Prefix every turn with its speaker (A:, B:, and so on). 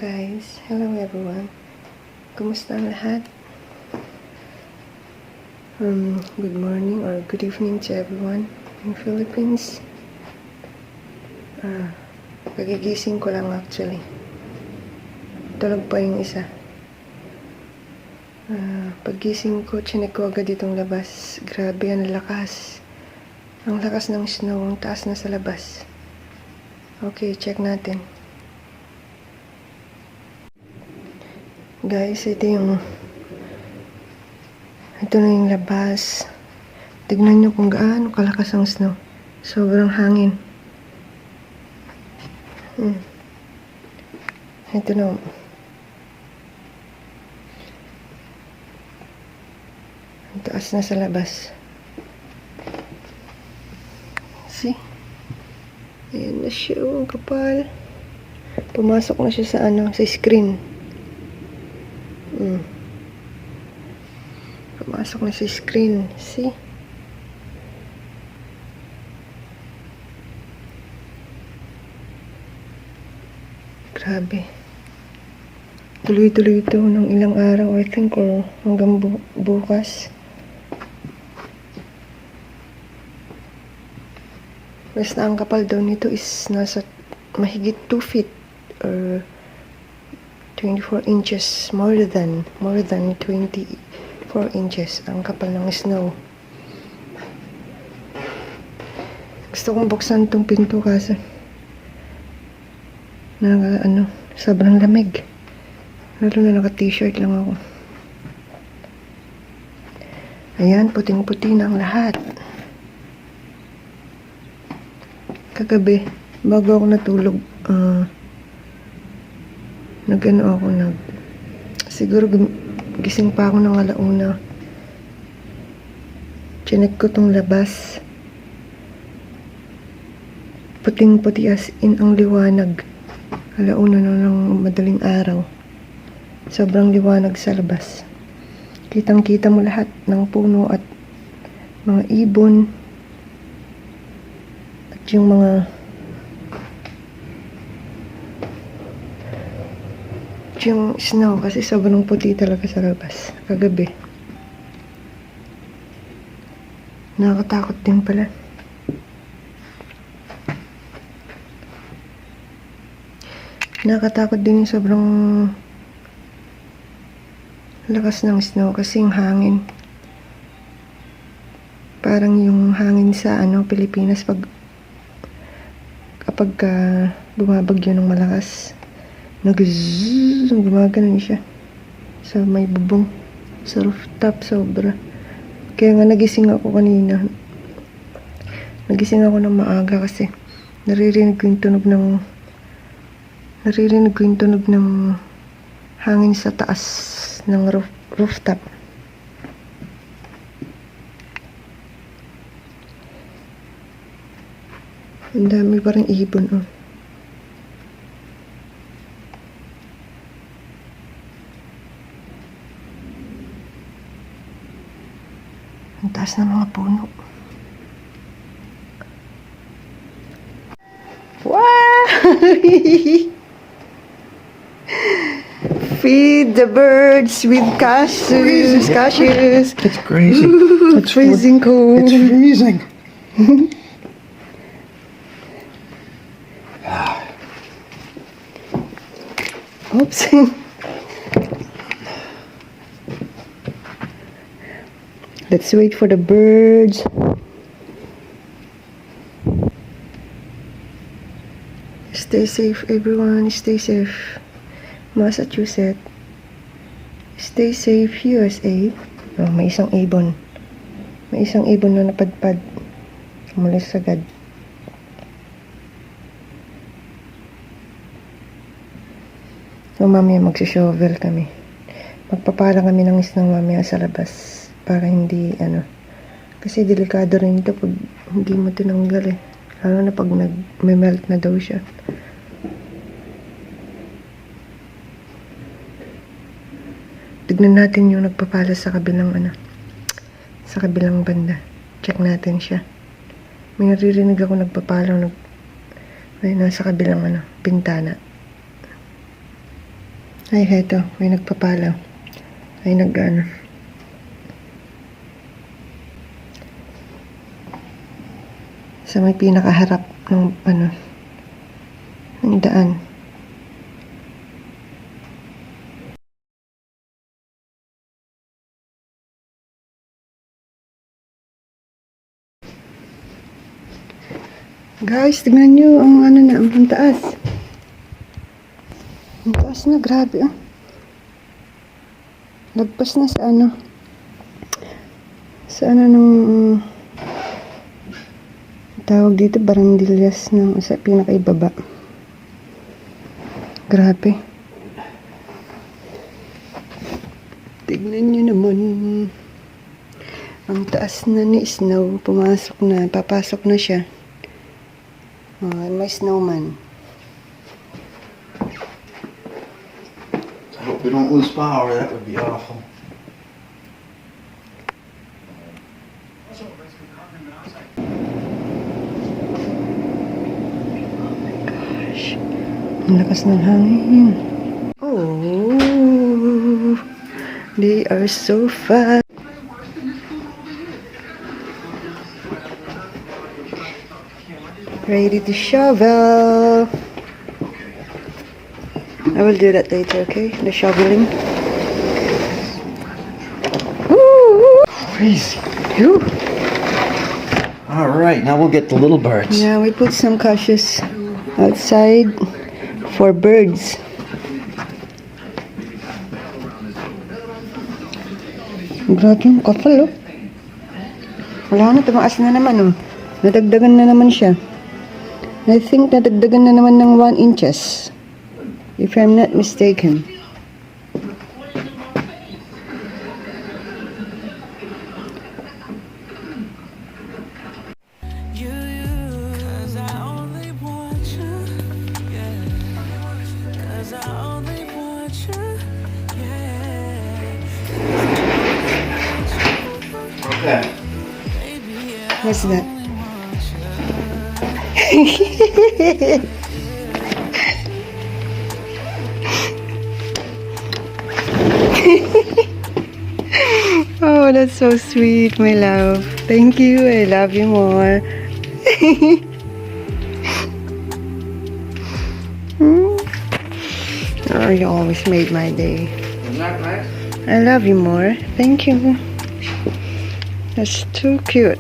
A: guys, hello everyone. Kumusta ang lahat? Good morning or good evening to everyone in Philippines. Pagigising ko lang actually. Tulog pa yung isa. Paggising ko, chinek ko agad itong labas. Grabe, ang lakas. Ang lakas ng snow, ang taas na sa labas. Okay, check natin. Guys, ito na yung labas. Tignan nyo kung gaano kalakas ang snow. Sobrang hangin. Ito na. Ang taas na sa labas. See? Ayan na siya. Ang kapal. Pumasok na siya sa screen. Pumasok na sa screen. See? Grabe. Tuloy-tuloy ito ng ilang araw, I think, or hanggang bukas. Basta ang kapal daw nito is nasa mahigit 2 feet or 24 inches, more than 24 inches ang kapal ng snow. Gusto kong buksan tong pinto kasi sobrang lamig. Lalo na naka-t-shirt lang ako. Ayan, puting-puti na ang lahat. Kagabi, bago ako natulog, siguro gising pa ako ng alauna. Chinek ko tong labas. Puting-puti as in ang liwanag. Alauna na ng madaling araw. Sobrang liwanag sa labas. Kitang-kita mo lahat ng puno at mga ibon. At yung yung snow kasi sobrang puti talaga sa labas kagabi. Nakakatakot din pala. Nakakatakot din yung sobrang lakas ng snow kasi yung hangin. Parang yung hangin sa Pilipinas kapag bumabagyo ng malakas. Gumaganon siya sa may bubong, sa rooftop, sobra. Kaya nga nagising ako kanina. Nagising ako ng maaga kasi naririnig ko yung tunog ng hangin sa taas ng rooftop. Ang dami parang ibon, oh. Ang taas ng mga puno. Wow! Feed the birds with cashews.
B: It's crazy.
A: It's freezing cold.
B: It's freezing.
A: Oops. Let's wait for the birds. Stay safe, everyone. Stay safe. Massachusetts. Stay safe, USA. Oh, may isang ibon. May isang ibon na napadpad. Umalis agad. So, mamaya magsishovel kami. Magpapala kami ng snow mamaya sa labas. Para hindi, kasi delikado rin ito pag hindi mo tinanggal eh. Lalo na pag nag-melt na daw siya. Tignan natin yung nagpapala sa kabilang banda. Check natin siya. May naririnig ako nagpapala nasa kabilang bintana. Ay, heto. May nagpapala. Ay, sa may pinakaharap ng, ng daan. Guys, tingnan nyo ang ang taas. Ang taas na, grabe ah. Lagpas na sa nung tawag dito, barandillas ng sa pinakaibaba. Grabe. Tignan nyo naman. Ang taas na ni Snow. Papasok na siya. May snowman.
B: I hope we don't lose power. That would be awful.
A: Gosh. Ang lakas ng hangin. Oh. They are so fast. Ready to shovel. I will do that later, okay? The shoveling. Woo!
B: Crazy.
A: Whew.
B: All right, now we'll get the little birds.
A: Yeah, we put some caches outside for birds. Grabe yung kapal, oh. Wala na, tumaas na naman, oh. Nadagdagan na naman siya. I think nadagdagan na naman ng 1 inches. If I'm not mistaken.
B: Okay.
A: What's that? Oh, that's so sweet, my love. Thank you. I love you more. Oh, you always made my day.
B: Isn't that nice?
A: I love you more. Thank you. That's too cute.